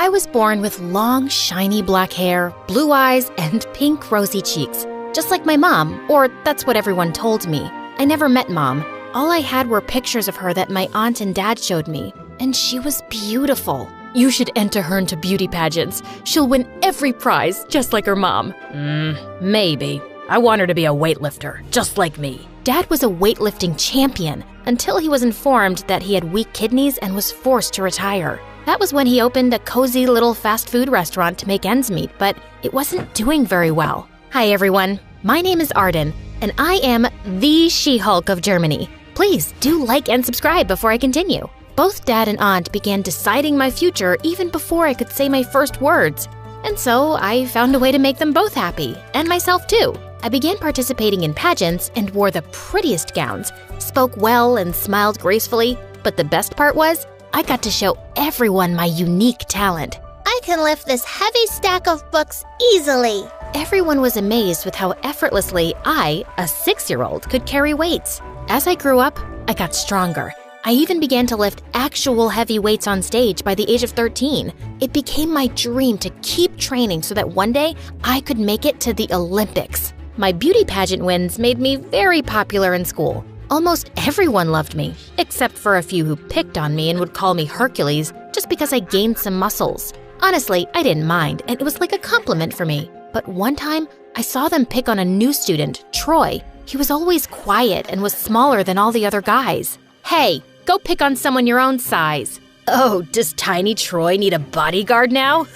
I was born with long, shiny black hair, blue eyes, and pink, rosy cheeks, just like my mom, or that's what everyone told me. I never met Mom. All I had were pictures of her that my aunt and dad showed me, and she was beautiful. You should enter her into beauty pageants. She'll win every prize, just like her mom. Maybe. I want her to be a weightlifter, just like me. Dad was a weightlifting champion until he was informed that he had weak kidneys and was forced to retire. That was when he opened a cozy little fast food restaurant to make ends meet, but it wasn't doing very well. Hi everyone, my name is Arden, and I am the She-Hulk of Germany. Please do like and subscribe before I continue. Both Dad and Aunt began deciding my future even before I could say my first words. And so I found a way to make them both happy, and myself too. I began participating in pageants and wore the prettiest gowns, spoke well and smiled gracefully, but the best part was, I got to show everyone my unique talent. I can lift this heavy stack of books easily. Everyone was amazed with how effortlessly I, a 6-year-old, could carry weights. As I grew up, I got stronger. I even began to lift actual heavy weights on stage by the age of 13. It became my dream to keep training so that one day I could make it to the Olympics. My beauty pageant wins made me very popular in school. Almost everyone loved me, except for a few who picked on me and would call me Hercules just because I gained some muscles. Honestly, I didn't mind, and it was like a compliment for me. But one time, I saw them pick on a new student, Troy. He was always quiet and was smaller than all the other guys. Hey, go pick on someone your own size. Oh, does tiny Troy need a bodyguard now?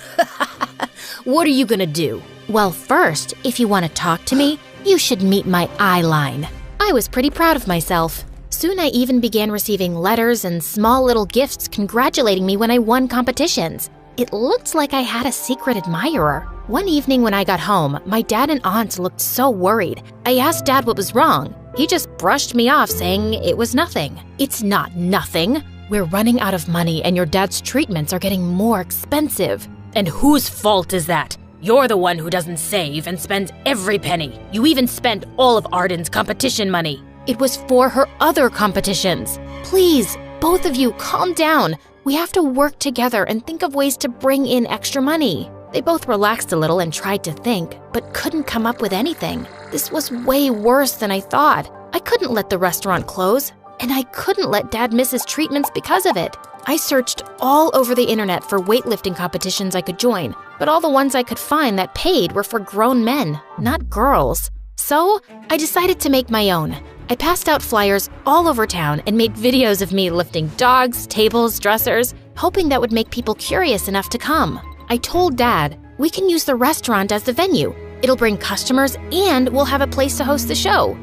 What are you gonna do? Well, first, if you want to talk to me, you should meet my eye line. I was pretty proud of myself. Soon I even began receiving letters and small little gifts congratulating me when I won competitions. It looked like I had a secret admirer. One evening when I got home, my dad and aunt looked so worried. I asked Dad what was wrong. He just brushed me off saying it was nothing. It's not nothing. We're running out of money and your dad's treatments are getting more expensive. And whose fault is that? You're the one who doesn't save and spends every penny. You even spent all of Arden's competition money. It was for her other competitions. Please, both of you, calm down. We have to work together and think of ways to bring in extra money. They both relaxed a little and tried to think, but couldn't come up with anything. This was way worse than I thought. I couldn't let the restaurant close, and I couldn't let Dad miss his treatments because of it. I searched all over the internet for weightlifting competitions I could join, but all the ones I could find that paid were for grown men, not girls. So I decided to make my own. I passed out flyers all over town and made videos of me lifting dogs, tables, dressers, hoping that would make people curious enough to come. I told Dad, we can use the restaurant as the venue. It'll bring customers and we'll have a place to host the show.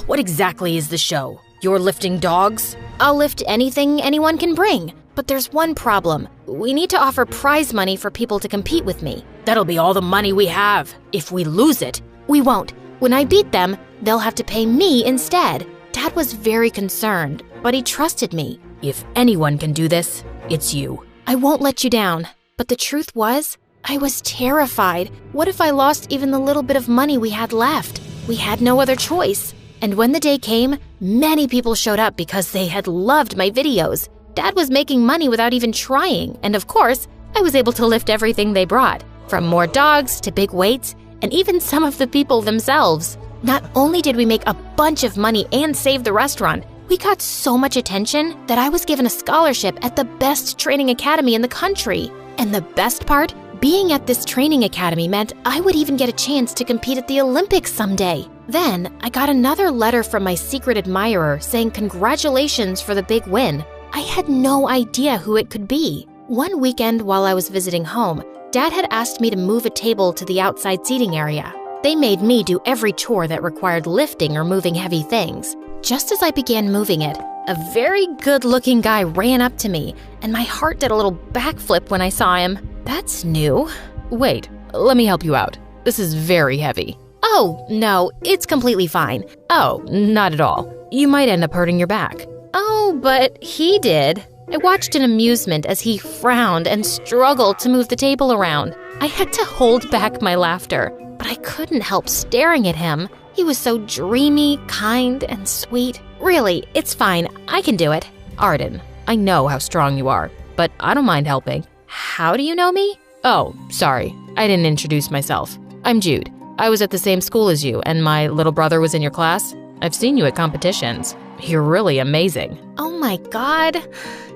What exactly is the show? You're lifting dogs? I'll lift anything anyone can bring. But there's one problem. We need to offer prize money for people to compete with me. That'll be all the money we have. If we lose it, we won't. When I beat them, they'll have to pay me instead. Dad was very concerned, but he trusted me. If anyone can do this, it's you. I won't let you down. But the truth was, I was terrified. What if I lost even the little bit of money we had left? We had no other choice. And when the day came, many people showed up because they had loved my videos. Dad was making money without even trying, and of course, I was able to lift everything they brought, from more dogs to big weights, and even some of the people themselves. Not only did we make a bunch of money and save the restaurant, we got so much attention that I was given a scholarship at the best training academy in the country. And the best part, being at this training academy meant I would even get a chance to compete at the Olympics someday. Then, I got another letter from my secret admirer saying congratulations for the big win. I had no idea who it could be. One weekend while I was visiting home, Dad had asked me to move a table to the outside seating area. They made me do every chore that required lifting or moving heavy things. Just as I began moving it, a very good-looking guy ran up to me, and my heart did a little backflip when I saw him. That's new. Wait, let me help you out. This is very heavy. Oh, no, it's completely fine. Oh, not at all. You might end up hurting your back. Oh, but he did. I watched in amusement as he frowned and struggled to move the table around. I had to hold back my laughter, but I couldn't help staring at him. He was so dreamy, kind, and sweet. Really, it's fine. I can do it. Arden, I know how strong you are, but I don't mind helping. How do you know me? Oh, sorry. I didn't introduce myself. I'm Jude. I was at the same school as you, and my little brother was in your class. I've seen you at competitions. You're really amazing. Oh my God.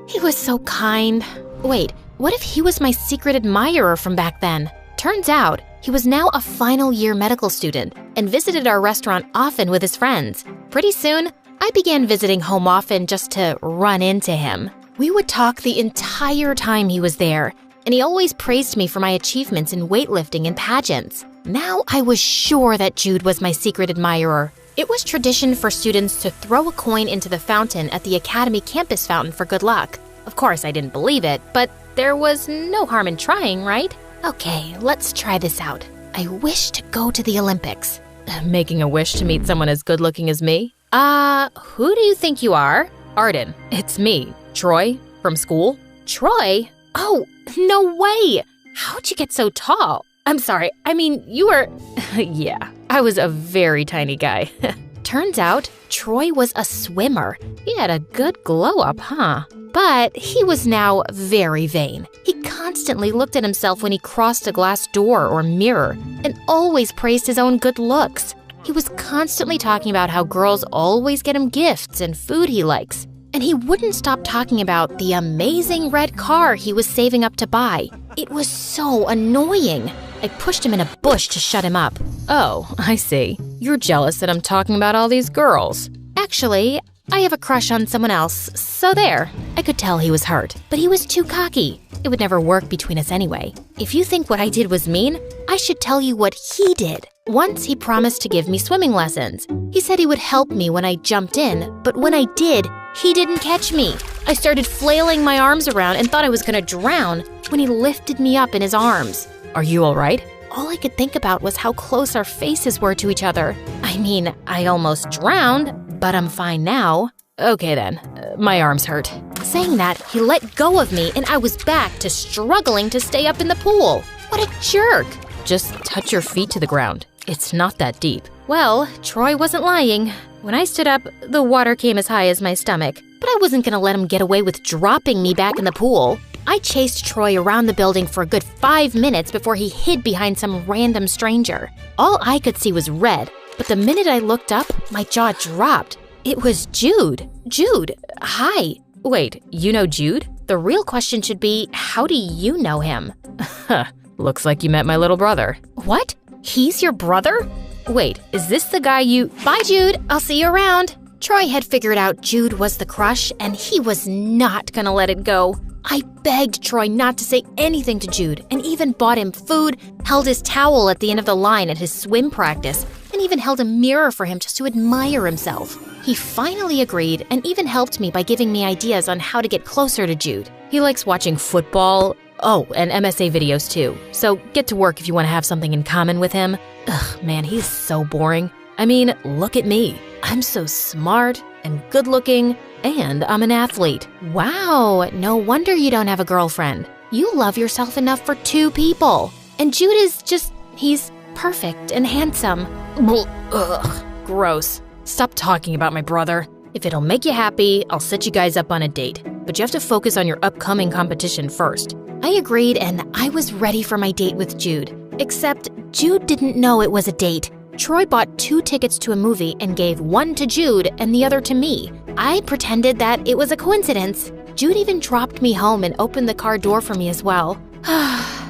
He was so kind. Wait, what if he was my secret admirer from back then? Turns out, he was now a final year medical student and visited our restaurant often with his friends. Pretty soon, I began visiting home often just to run into him. We would talk the entire time he was there, and he always praised me for my achievements in weightlifting and pageants. Now I was sure that Jude was my secret admirer. It was tradition for students to throw a coin into the fountain at the Academy campus fountain for good luck. Of course, I didn't believe it, but there was no harm in trying, right? Okay, let's try this out. I wish to go to the Olympics. Making a wish to meet someone as good-looking as me? Who do you think you are? Arden, it's me, Troy, from school. Troy? Oh, no way! How'd you get so tall? I'm sorry, I mean, you were… Yeah, I was a very tiny guy. Turns out, Troy was a swimmer. He had a good glow-up, huh? But he was now very vain. He constantly looked at himself when he crossed a glass door or mirror and always praised his own good looks. He was constantly talking about how girls always get him gifts and food he likes. And he wouldn't stop talking about the amazing red car he was saving up to buy. It was so annoying. I pushed him in a bush to shut him up. Oh, I see. You're jealous that I'm talking about all these girls. Actually, I have a crush on someone else, so there. I could tell he was hurt, but he was too cocky. It would never work between us anyway. If you think what I did was mean, I should tell you what he did. Once he promised to give me swimming lessons. He said he would help me when I jumped in, but when I did, he didn't catch me. I started flailing my arms around and thought I was gonna drown when he lifted me up in his arms. Are you all right? All I could think about was how close our faces were to each other. I mean, I almost drowned, but I'm fine now. Okay then, my arms hurt. Saying that, he let go of me and I was back to struggling to stay up in the pool. What a jerk! Just touch your feet to the ground. It's not that deep. Well, Troy wasn't lying. When I stood up, the water came as high as my stomach, but I wasn't gonna let him get away with dropping me back in the pool. I chased Troy around the building for a good 5 minutes before he hid behind some random stranger. All I could see was red, but the minute I looked up, my jaw dropped. It was Jude. Jude, hi. Wait, you know Jude? The real question should be, how do you know him? Looks like you met my little brother. What? He's your brother? Wait, is this the guy you… Bye, Jude. I'll see you around. Troy had figured out Jude was the crush, and he was not gonna let it go. I begged Troy not to say anything to Jude, and even bought him food, held his towel at the end of the line at his swim practice, and even held a mirror for him just to admire himself. He finally agreed and even helped me by giving me ideas on how to get closer to Jude. He likes watching football. Oh, and MSA videos too. So get to work if you want to have something in common with him. Ugh, man, he's so boring. I mean, look at me. I'm so smart and good looking, and I'm an athlete. Wow, no wonder you don't have a girlfriend. You love yourself enough for 2 people. And Jude is just, he's perfect and handsome. Ugh, gross. Stop talking about my brother. If it'll make you happy, I'll set you guys up on a date. But you have to focus on your upcoming competition first. I agreed, and I was ready for my date with Jude. Except Jude didn't know it was a date. Troy bought 2 tickets to a movie and gave one to Jude and the other to me. I pretended that it was a coincidence. Jude even dropped me home and opened the car door for me as well.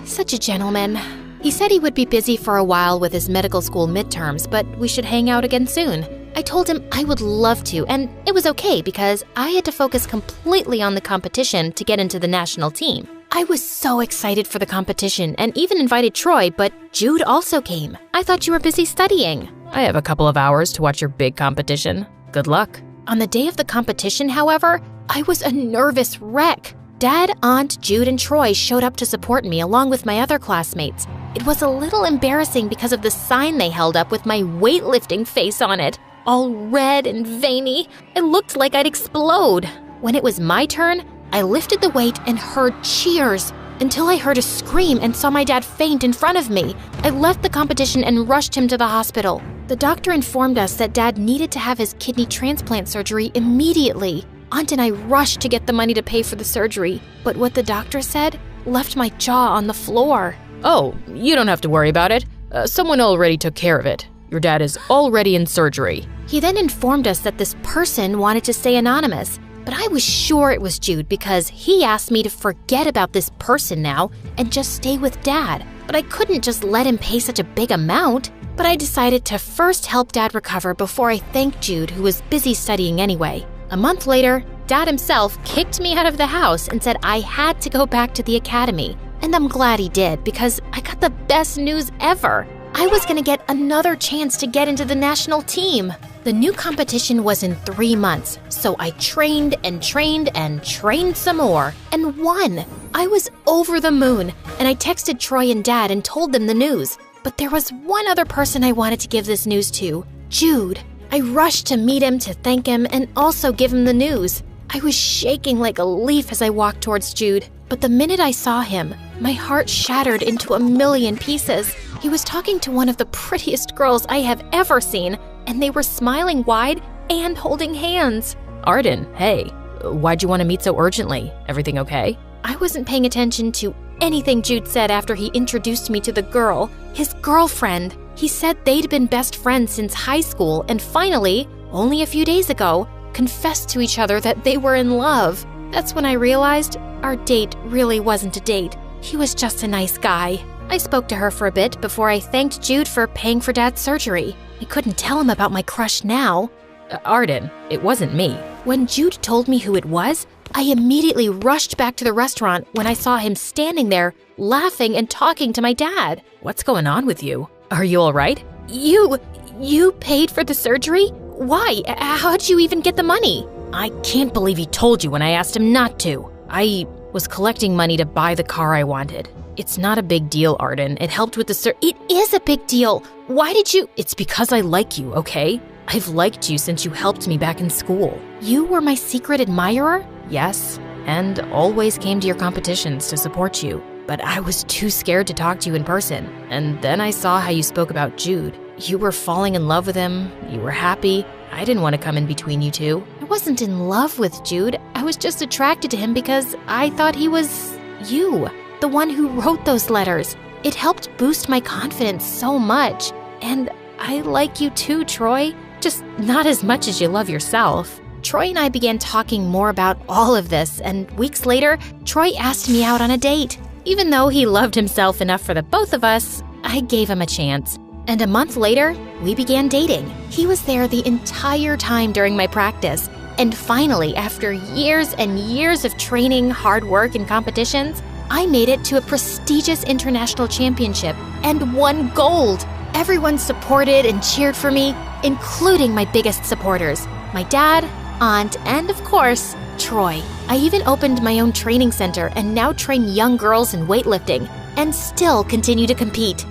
Such a gentleman. He said he would be busy for a while with his medical school midterms, but we should hang out again soon. I told him I would love to, and it was okay because I had to focus completely on the competition to get into the national team. I was so excited for the competition and even invited Troy, but Jude also came. I thought you were busy studying. I have a couple of hours to watch your big competition. Good luck. On the day of the competition, however, I was a nervous wreck. Dad, Aunt, Jude, and Troy showed up to support me along with my other classmates. It was a little embarrassing because of the sign they held up with my weightlifting face on it. All red and veiny. It looked like I'd explode. When it was my turn, I lifted the weight and heard cheers until I heard a scream and saw my dad faint in front of me. I left the competition and rushed him to the hospital. The doctor informed us that Dad needed to have his kidney transplant surgery immediately. Aunt and I rushed to get the money to pay for the surgery, but what the doctor said left my jaw on the floor. Oh, you don't have to worry about it. Someone already took care of it. Your dad is already in surgery. He then informed us that this person wanted to stay anonymous, but I was sure it was Jude because he asked me to forget about this person now and just stay with Dad. But I couldn't just let him pay such a big amount. But I decided to first help Dad recover before I thanked Jude, who was busy studying anyway. A month later, Dad himself kicked me out of the house and said I had to go back to the academy. And I'm glad he did because I got the best news ever. I was gonna get another chance to get into the national team. The new competition was in 3 months, so I trained and trained and trained some more and won. I was over the moon, and I texted Troy and Dad and told them the news. But there was one other person I wanted to give this news to, Jude. I rushed to meet him to thank him and also give him the news. I was shaking like a leaf as I walked towards Jude, but the minute I saw him, my heart shattered into a million pieces. He was talking to one of the prettiest girls I have ever seen, and they were smiling wide and holding hands. Arden, hey, why'd you want to meet so urgently? Everything okay? I wasn't paying attention to anything Jude said after he introduced me to the girl, his girlfriend. He said they'd been best friends since high school and finally, only a few days ago, confessed to each other that they were in love. That's when I realized our date really wasn't a date. He was just a nice guy. I spoke to her for a bit before I thanked Jude for paying for Dad's surgery. I couldn't tell him about my crush now. Arden, it wasn't me. When Jude told me who it was, I immediately rushed back to the restaurant when I saw him standing there, laughing and talking to my dad. What's going on with you? Are you all right? You paid for the surgery? Why? How'd you even get the money? I can't believe he told you when I asked him not to. I was collecting money to buy the car I wanted. It's not a big deal, Arden. It helped with the It is a big deal. Why did you? It's because I like you, okay? I've liked you since you helped me back in school. You were my secret admirer? Yes, and always came to your competitions to support you. But I was too scared to talk to you in person. And then I saw how you spoke about Jude. You were falling in love with him. You were happy. I didn't want to come in between you two. I wasn't in love with Jude. I was just attracted to him because I thought he was you, the one who wrote those letters. It helped boost my confidence so much. And I like you too, Troy. Just not as much as you love yourself. Troy and I began talking more about all of this, and weeks later, Troy asked me out on a date. Even though he loved himself enough for the both of us, I gave him a chance. And a month later, we began dating. He was there the entire time during my practice. And finally, after years and years of training, hard work, and competitions, I made it to a prestigious international championship and won gold. Everyone supported and cheered for me, including my biggest supporters, my dad, aunt, and of course, Troy. I even opened my own training center and now train young girls in weightlifting and still continue to compete.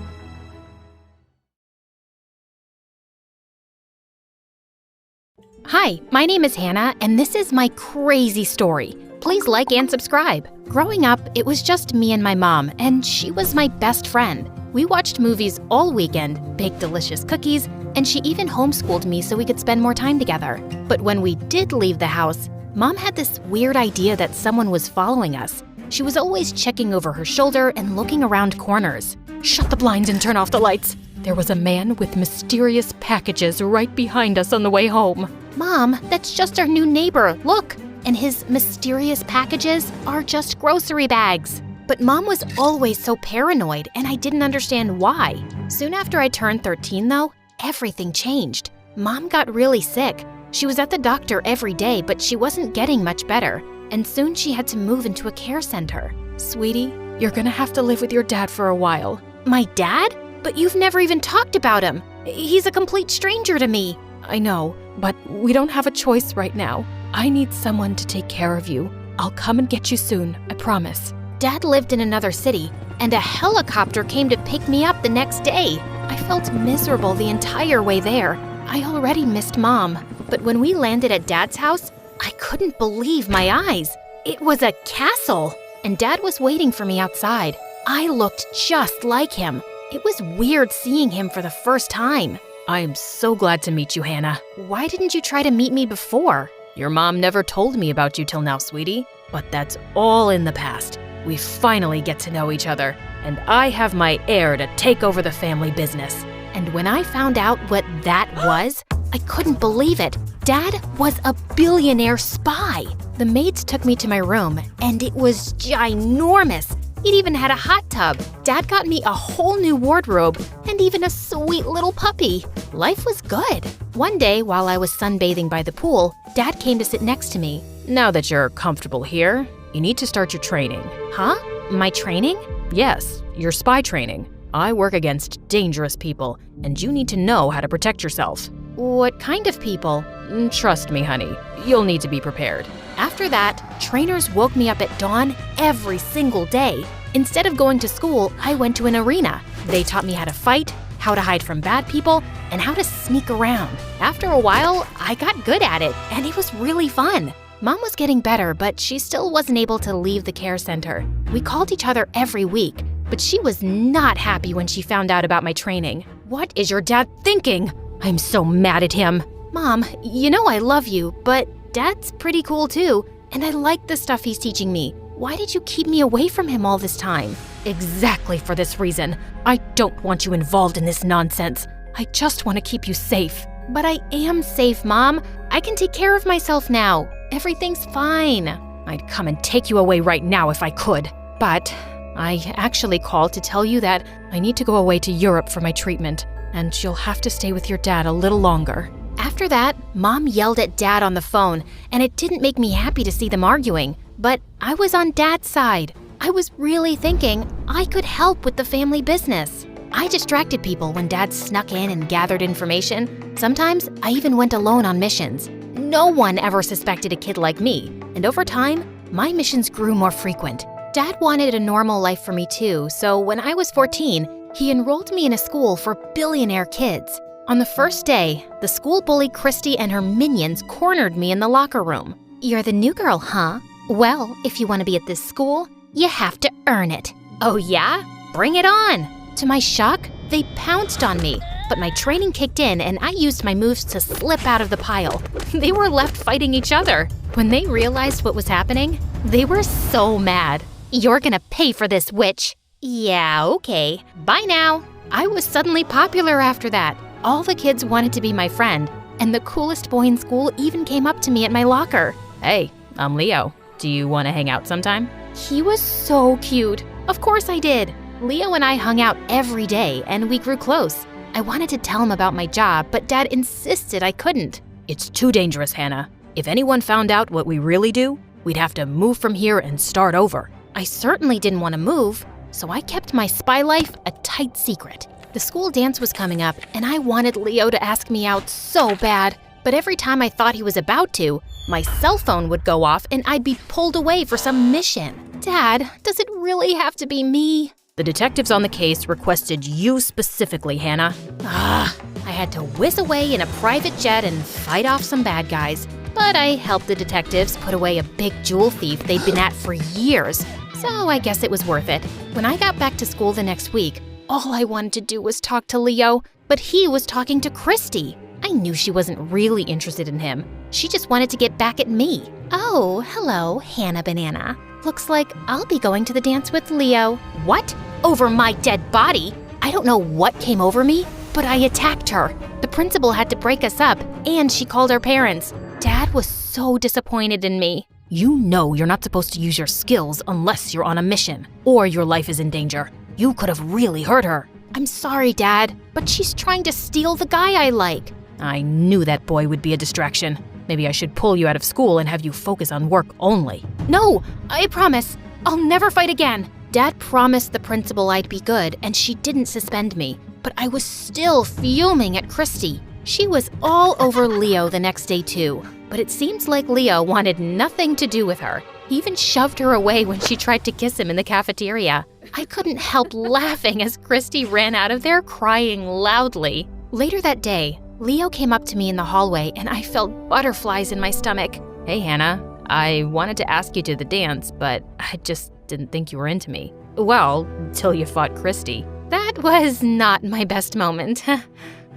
Hi, my name is Hannah, and this is my crazy story. Please like and subscribe. Growing up, it was just me and my mom, and she was my best friend. We watched movies all weekend, baked delicious cookies, and she even homeschooled me so we could spend more time together. But when we did leave the house, Mom had this weird idea that someone was following us. She was always checking over her shoulder and looking around corners. Shut the blinds and turn off the lights. There was a man with mysterious packages right behind us on the way home. Mom, that's just our new neighbor, look! And his mysterious packages are just grocery bags. But Mom was always so paranoid, and I didn't understand why. Soon after I turned 13, though, everything changed. Mom got really sick. She was at the doctor every day, but she wasn't getting much better. And soon she had to move into a care center. Sweetie, you're gonna have to live with your dad for a while. My dad? But you've never even talked about him. He's a complete stranger to me. I know, but we don't have a choice right now. I need someone to take care of you. I'll come and get you soon, I promise. Dad lived in another city, and a helicopter came to pick me up the next day. I felt miserable the entire way there. I already missed Mom. But when we landed at Dad's house, I couldn't believe my eyes. It was a castle, and Dad was waiting for me outside. I looked just like him. It was weird seeing him for the first time. I am so glad to meet you, Hannah. Why didn't you try to meet me before? Your mom never told me about you till now, sweetie. But that's all in the past. We finally get to know each other, and I have my heir to take over the family business. And when I found out what that was, I couldn't believe it. Dad was a billionaire spy. The maids took me to my room, and it was ginormous. It even had a hot tub. Dad got me a whole new wardrobe and even a sweet little puppy. Life was good. One day, while I was sunbathing by the pool, Dad came to sit next to me. Now that you're comfortable here, you need to start your training. Huh? My training? Yes, your spy training. I work against dangerous people, and you need to know how to protect yourself. What kind of people? Trust me, honey, you'll need to be prepared. After that, trainers woke me up at dawn every single day. Instead of going to school, I went to an arena. They taught me how to fight, how to hide from bad people, and how to sneak around. After a while, I got good at it, and it was really fun. Mom was getting better, but she still wasn't able to leave the care center. We called each other every week, but she was not happy when she found out about my training. What is your dad thinking? I'm so mad at him. Mom, you know I love you, but Dad's pretty cool too, and I like the stuff he's teaching me. Why did you keep me away from him all this time? Exactly for this reason. I don't want you involved in this nonsense. I just want to keep you safe. But I am safe, Mom. I can take care of myself now. Everything's fine. I'd come and take you away right now if I could. But I actually called to tell you that I need to go away to Europe for my treatment, and you'll have to stay with your dad a little longer. After that, Mom yelled at Dad on the phone, and it didn't make me happy to see them arguing. But I was on Dad's side. I was really thinking I could help with the family business. I distracted people when Dad snuck in and gathered information. Sometimes I even went alone on missions. No one ever suspected a kid like me, and over time, my missions grew more frequent. Dad wanted a normal life for me too, so when I was 14, he enrolled me in a school for billionaire kids. On the first day, the school bully Christy and her minions cornered me in the locker room. "You're the new girl, huh? Well, if you want to be at this school, you have to earn it." "Oh yeah? Bring it on!" To my shock, they pounced on me, but my training kicked in and I used my moves to slip out of the pile. They were left fighting each other. When they realized what was happening, they were so mad. "You're gonna pay for this, witch." "Yeah, okay. Bye now." I was suddenly popular after that. All the kids wanted to be my friend, and the coolest boy in school even came up to me at my locker. Hey, I'm Leo. Do you want to hang out sometime? He was so cute. Of course I did. Leo and I hung out every day, and we grew close. I wanted to tell him about my job, but Dad insisted I couldn't. It's too dangerous, Hannah. If anyone found out what we really do, we'd have to move from here and start over. I certainly didn't want to move, so I kept my spy life a tight secret. The school dance was coming up, and I wanted Leo to ask me out so bad. But every time I thought he was about to, my cell phone would go off and I'd be pulled away for some mission. Dad, does it really have to be me? The detectives on the case requested you specifically, Hannah. I had to whiz away in a private jet and fight off some bad guys. But I helped the detectives put away a big jewel thief they'd been at for years. So I guess it was worth it. When I got back to school the next week, all I wanted to do was talk to Leo, but he was talking to Christy. I knew she wasn't really interested in him. She just wanted to get back at me. "Oh, hello, Hannah Banana. Looks like I'll be going to the dance with Leo." "What? Over my dead body?" I don't know what came over me, but I attacked her. The principal had to break us up, and she called our parents. Dad was so disappointed in me. You know you're not supposed to use your skills unless you're on a mission, or your life is in danger. You could have really hurt her. "I'm sorry, Dad, but she's trying to steal the guy I like." I knew that boy would be a distraction. Maybe I should pull you out of school and have you focus on work only. "No, I promise. I'll never fight again." Dad promised the principal I'd be good, and she didn't suspend me. But I was still fuming at Christy. She was all over Leo the next day too. But it seems like Leo wanted nothing to do with her. He even shoved her away when she tried to kiss him in the cafeteria. I couldn't help laughing as Christy ran out of there crying loudly. Later that day, Leo came up to me in the hallway and I felt butterflies in my stomach. Hey, Hannah. I wanted to ask you to the dance, but I just didn't think you were into me. Well, till you fought Christy. That was not my best moment.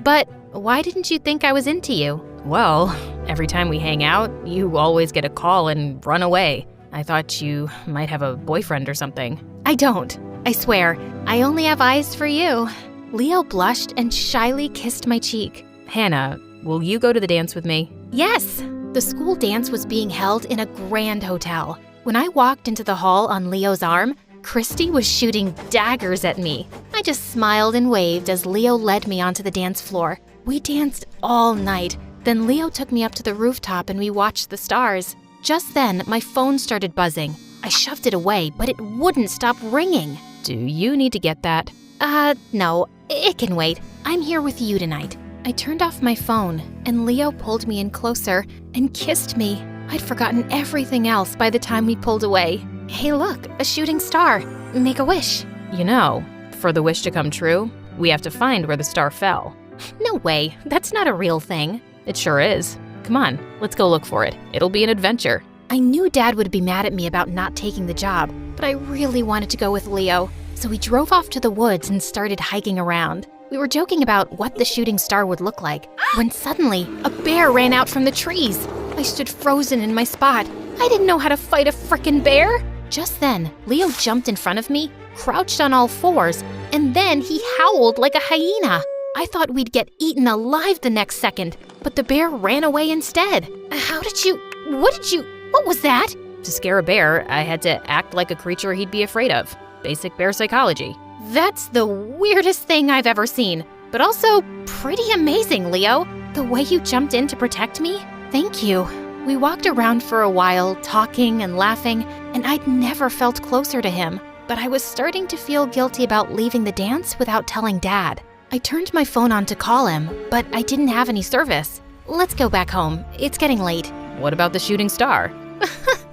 But why didn't you think I was into you? Well, every time we hang out, you always get a call and run away. I thought you might have a boyfriend or something. I don't. I swear. I only have eyes for you. Leo blushed and shyly kissed my cheek. Hannah, will you go to the dance with me? Yes! The school dance was being held in a grand hotel. When I walked into the hall on Leo's arm, Christy was shooting daggers at me. I just smiled and waved as Leo led me onto the dance floor. We danced all night. Then Leo took me up to the rooftop and we watched the stars. Just then, my phone started buzzing. I shoved it away, but it wouldn't stop ringing. Do you need to get that? No, it can wait. I'm here with you tonight. I turned off my phone, and Leo pulled me in closer and kissed me. I'd forgotten everything else by the time we pulled away. Hey look, a shooting star. Make a wish. You know, for the wish to come true, we have to find where the star fell. No way, that's not a real thing. It sure is. Come on, let's go look for it. It'll be an adventure. I knew Dad would be mad at me about not taking the job, but I really wanted to go with Leo. So we drove off to the woods and started hiking around. We were joking about what the shooting star would look like, when suddenly a bear ran out from the trees. I stood frozen in my spot. I didn't know how to fight a frickin' bear. Just then, Leo jumped in front of me, crouched on all fours, and then he howled like a hyena. I thought we'd get eaten alive the next second, but the bear ran away instead. What was that? To scare a bear, I had to act like a creature he'd be afraid of. Basic bear psychology. That's the weirdest thing I've ever seen, but also pretty amazing, Leo. The way you jumped in to protect me, thank you. We walked around for a while, talking and laughing, and I'd never felt closer to him. But I was starting to feel guilty about leaving the dance without telling Dad. I turned my phone on to call him, but I didn't have any service. Let's go back home. It's getting late. What about the shooting star?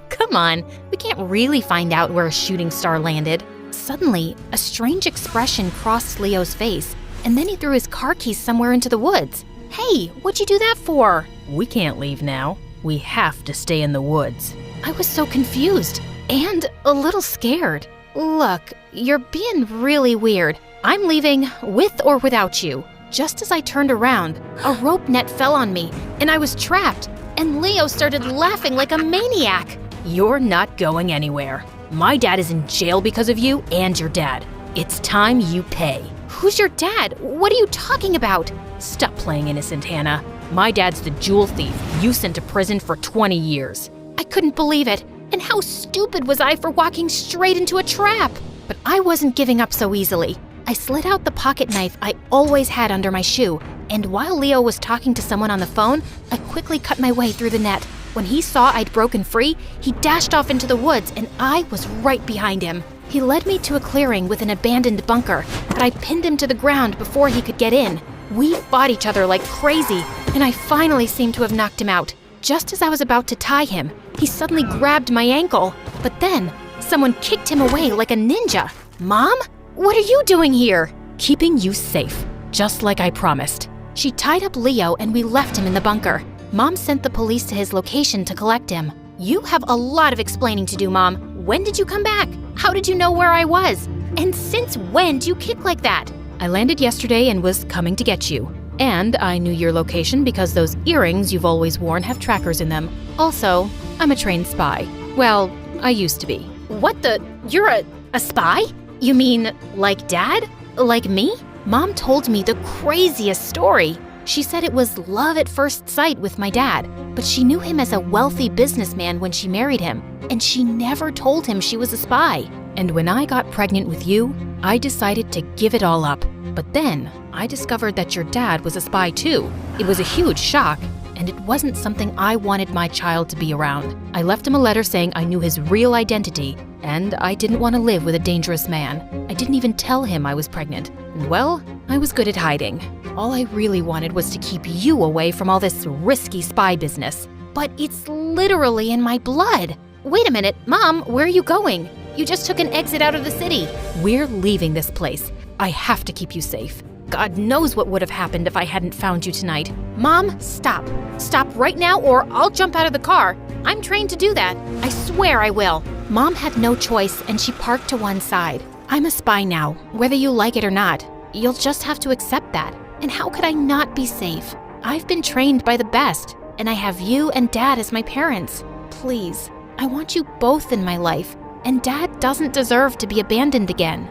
Come on, we can't really find out where a shooting star landed. Suddenly, a strange expression crossed Leo's face, and then he threw his car keys somewhere into the woods. Hey, what'd you do that for? We can't leave now. We have to stay in the woods. I was so confused and a little scared. Look, you're being really weird. I'm leaving with or without you. Just as I turned around, a rope net fell on me, and I was trapped, and Leo started laughing like a maniac. You're not going anywhere. My dad is in jail because of you and your dad. It's time you pay. Who's your dad? What are you talking about? Stop playing innocent, Hannah. My dad's the jewel thief you sent to prison for 20 years. I couldn't believe it. And how stupid was I for walking straight into a trap? But I wasn't giving up so easily. I slid out the pocket knife I always had under my shoe, and while Leo was talking to someone on the phone, I quickly cut my way through the net. When he saw I'd broken free, he dashed off into the woods, and I was right behind him. He led me to a clearing with an abandoned bunker, but I pinned him to the ground before he could get in. We fought each other like crazy, and I finally seemed to have knocked him out. Just as I was about to tie him, he suddenly grabbed my ankle, but then someone kicked him away like a ninja. Mom? What are you doing here? Keeping you safe, just like I promised. She tied up Leo and we left him in the bunker. Mom sent the police to his location to collect him. You have a lot of explaining to do, Mom. When did you come back? How did you know where I was? And since when do you kick like that? I landed yesterday and was coming to get you. And I knew your location because those earrings you've always worn have trackers in them. Also, I'm a trained spy. Well, I used to be. What the? You're a spy? You mean like Dad? Like me? Mom told me the craziest story. She said it was love at first sight with my dad, but she knew him as a wealthy businessman when she married him, and she never told him she was a spy. And when I got pregnant with you, I decided to give it all up. But then I discovered that your dad was a spy too. It was a huge shock, and it wasn't something I wanted my child to be around. I left him a letter saying I knew his real identity, and I didn't want to live with a dangerous man. I didn't even tell him I was pregnant. And well, I was good at hiding. All I really wanted was to keep you away from all this risky spy business. But it's literally in my blood. Wait a minute, Mom, where are you going? You just took an exit out of the city. We're leaving this place. I have to keep you safe. God knows what would have happened if I hadn't found you tonight. Mom, stop. Stop right now or I'll jump out of the car. I'm trained to do that. I swear I will. Mom had no choice and she parked to one side. I'm a spy now, whether you like it or not. You'll just have to accept that. And how could I not be safe? I've been trained by the best, and I have you and Dad as my parents. Please, I want you both in my life, and Dad doesn't deserve to be abandoned again.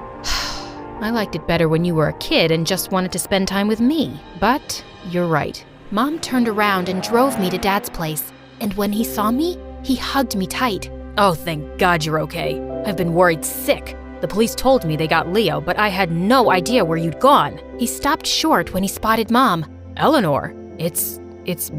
I liked it better when you were a kid and just wanted to spend time with me, but you're right. Mom turned around and drove me to Dad's place, and when he saw me, he hugged me tight. Oh, thank God you're okay. I've been worried sick. The police told me they got Leo, but I had no idea where you'd gone. He stopped short when he spotted Mom. Eleanor, it's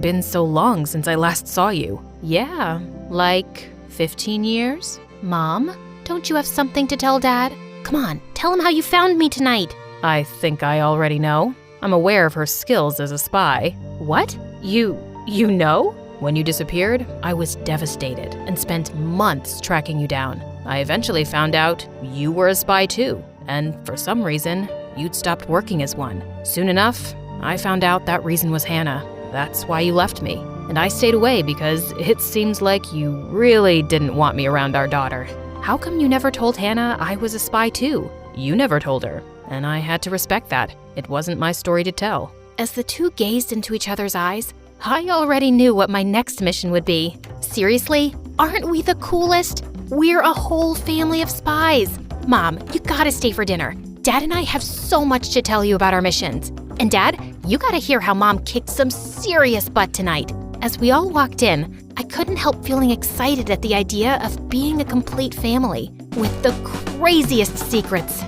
been so long since I last saw you. Yeah, like 15 years? Mom, don't you have something to tell Dad? Come on, tell him how you found me tonight. I think I already know. I'm aware of her skills as a spy. What? You know? When you disappeared, I was devastated and spent months tracking you down. I eventually found out you were a spy too, and for some reason, you'd stopped working as one. Soon enough, I found out that reason was Hannah. That's why you left me. And I stayed away because it seems like you really didn't want me around our daughter. How come you never told Hannah I was a spy too? You never told her, and I had to respect that. It wasn't my story to tell. As the two gazed into each other's eyes, I already knew what my next mission would be. Seriously? Aren't we the coolest? We're a whole family of spies. Mom, you gotta stay for dinner. Dad and I have so much to tell you about our missions. And Dad, you gotta hear how Mom kicked some serious butt tonight. As we all walked in, I couldn't help feeling excited at the idea of being a complete family with the craziest secrets.